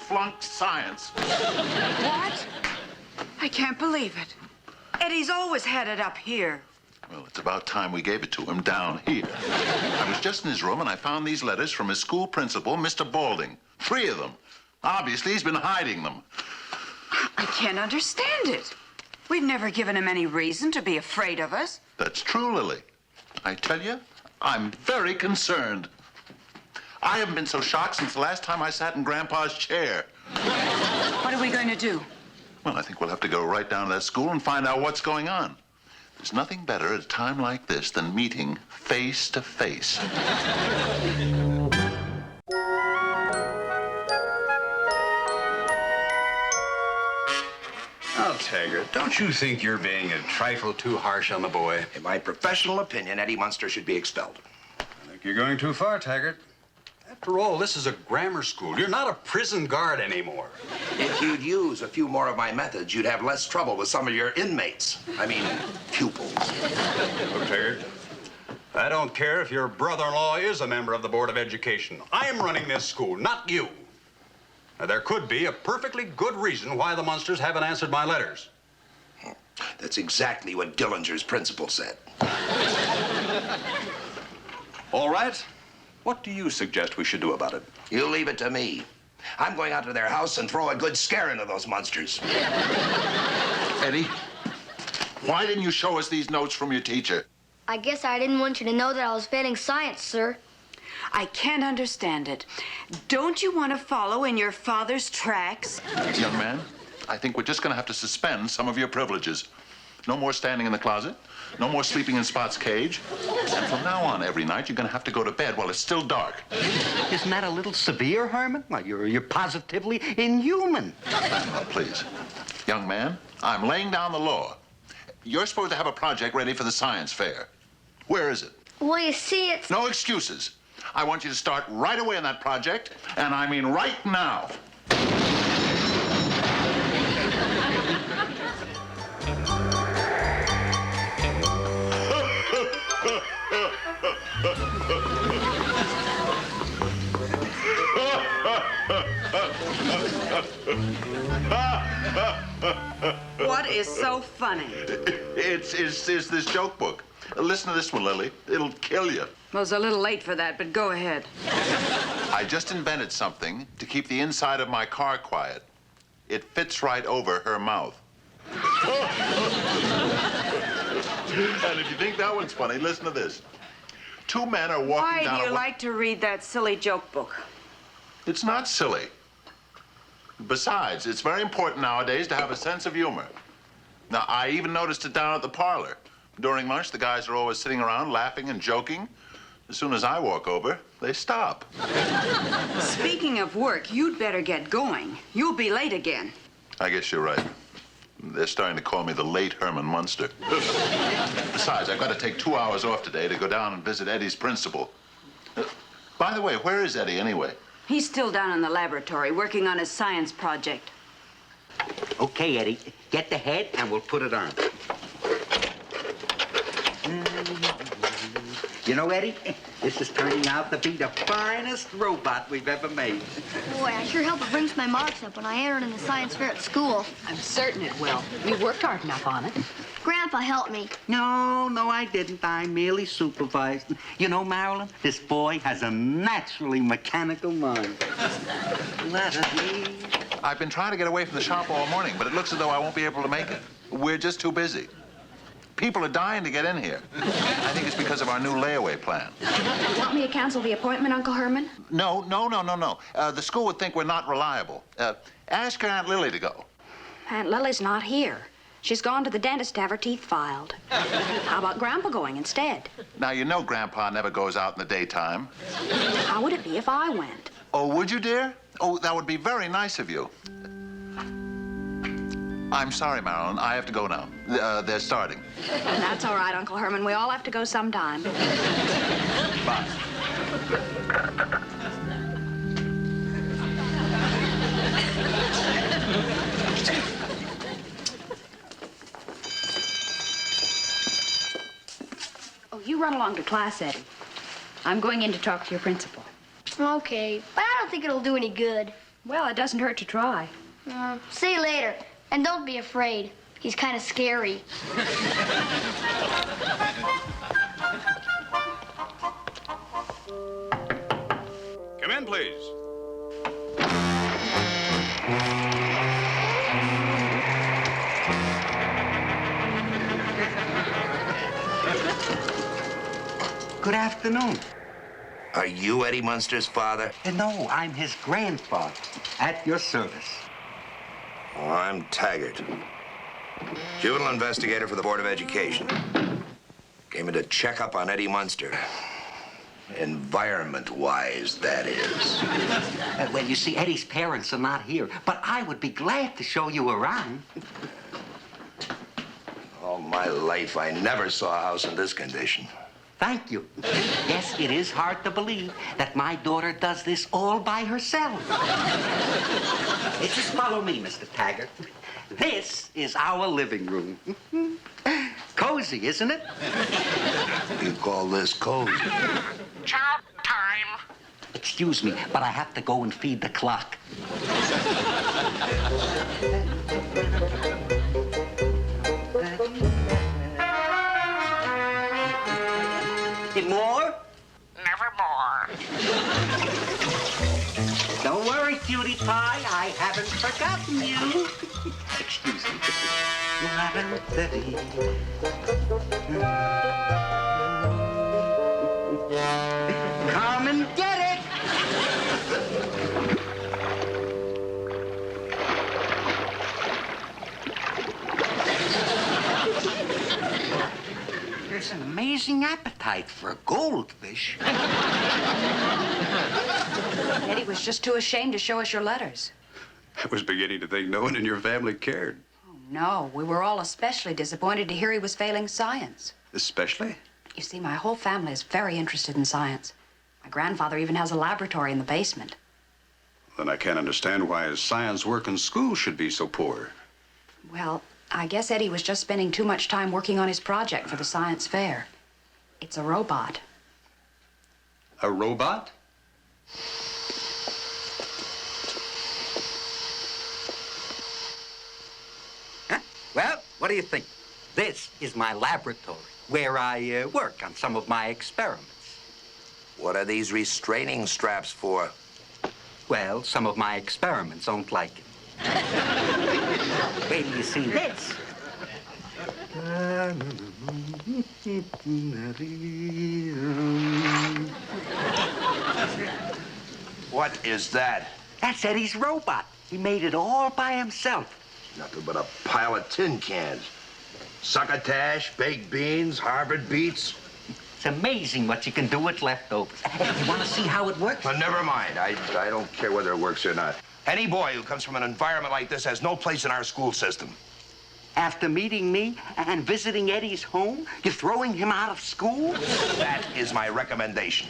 flunked science. What? I can't believe it. Eddie's always had it up here. Well, it's about time we gave it to him down here. I was just in his room and I found these letters from his school principal, Mr. Balding. 3 of them. Obviously, he's been hiding them. I can't understand it. We've never given him any reason to be afraid of us. That's true, Lily. I tell you, I'm very concerned. I haven't been so shocked since the last time I sat in Grandpa's chair. What are we going to do? Well, I think we'll have to go right down to that school and find out what's going on. There's nothing better at a time like this than meeting face to face. Oh, Taggart, don't you think you're being a trifle too harsh on the boy? In my professional opinion, Eddie Munster should be expelled. I think you're going too far, Taggart. After all, this is a grammar school. You're not a prison guard anymore. If you'd use a few more of my methods, you'd have less trouble with some of your inmates. I mean, pupils. Look, Taggart, I don't care if your brother-in-law is a member of the Board of Education. I'm running this school, not you. Now, there could be a perfectly good reason why the Munsters haven't answered my letters. That's exactly what Dillinger's principal said. All right. What do you suggest we should do about it? You leave it to me. I'm going out to their house and throw a good scare into those Munsters. Eddie, why didn't you show us these notes from your teacher? I guess I didn't want you to know that I was failing science, sir. I can't understand it. Don't you want to follow in your father's tracks? Young man, I think we're just going to have to suspend some of your privileges. No more standing in the closet. No more sleeping in Spot's cage. And from now on, every night, you're going to have to go to bed while it's still dark. Isn't that a little severe, Herman? Well, you're positively inhuman. Now, please. Young man, I'm laying down the law. You're supposed to have a project ready for the science fair. Where is it? Well, you see, it's... No excuses. I want you to start right away on that project, and I mean right now. What is so funny? It's this joke book. Listen to this one, Lily. It'll kill you. Well, it's a little late for that, but go ahead. I just invented something to keep the inside of my car quiet. It fits right over her mouth. And if you think that one's funny, listen to this. 2 men are walking Why down do you a... like to read that silly joke book? It's not silly. Besides, it's very important nowadays to have a sense of humor. Now, I even noticed it down at the parlor. During lunch, the guys are always sitting around laughing and joking. As soon as I walk over, they stop. Speaking of work, you'd better get going. You'll be late again. I guess you're right. They're starting to call me the late Herman Munster. Besides, I've got to take 2 hours off today to go down and visit Eddie's principal. By the way, where is Eddie anyway? He's still down in the laboratory working on his science project. Okay, Eddie, get the head and we'll put it on. You know, Eddie, this is turning out to be the finest robot we've ever made. Boy, I sure hope it brings my marks up when I enter in the science fair at school. I'm certain it will. You worked hard enough on it. Grandpa helped me. No, I didn't. I merely supervised. You know, Marilyn, this boy has a naturally mechanical mind. I've been trying to get away from the shop all morning, but it looks as though I won't be able to make it. We're just too busy. People are dying to get in here. I think it's because of our new layaway plan. Want me to cancel the appointment, Uncle Herman? No. The school would think we're not reliable. Ask your Aunt Lily to go. Aunt Lily's not here. She's gone to the dentist to have her teeth filed. How about Grandpa going instead? Now, you know Grandpa never goes out in the daytime. How would it be if I went? Oh, would you, dear? Oh, that would be very nice of you. I'm sorry, Marilyn. I have to go now. They're starting. That's all right, Uncle Herman. We all have to go sometime. Bye. Oh, you run along to class, Eddie. I'm going in to talk to your principal. Okay, but I don't think it'll do any good. Well, it doesn't hurt to try. See you later. And don't be afraid. He's kind of scary. Come in, please. Good afternoon. Are you Eddie Munsters' father? No, I'm his grandfather. At your service. Oh, I'm Taggart. Juvenile investigator for the Board of Education. Came in to check up on Eddie Munster. Environment-wise, that is. Well, you see, Eddie's parents are not here, but I would be glad to show you around. All my life, I never saw a house in this condition. Thank you. Yes, it is hard to believe that my daughter does this all by herself. Just follow me, Mr. Taggart. This is our living room. Cozy, isn't it? You call this cozy? Chow time. Excuse me, but I have to go and feed the clock. More? Nevermore. Don't worry, cutie pie. I haven't forgotten you. Excuse me. Come and get it. There's an amazing appetite for a goldfish. Eddie was just too ashamed to show us your letters. I was beginning to think no one in your family cared. Oh, no, we were all especially disappointed to hear he was failing science. Especially? You see, my whole family is very interested in science. My grandfather even has a laboratory in the basement. Then I can't understand why his science work in school should be so poor. Well, I guess Eddie was just spending too much time working on his project for the science fair. It's a robot. A robot? Huh? Well, what do you think? This is my laboratory, where I work on some of my experiments. What are these restraining straps for? Well, some of my experiments don't like it. Wait till you see this. What is that? That's Eddie's robot. He made it all by himself. Nothing but a pile of tin cans. Succotash, baked beans, Harvard beets. It's amazing what you can do with leftovers. You want to see how it works? But never mind. I don't care whether it works or not. Any boy who comes from an environment like this has no place in our school system. After meeting me and visiting Eddie's home, you're throwing him out of school? That is my recommendation.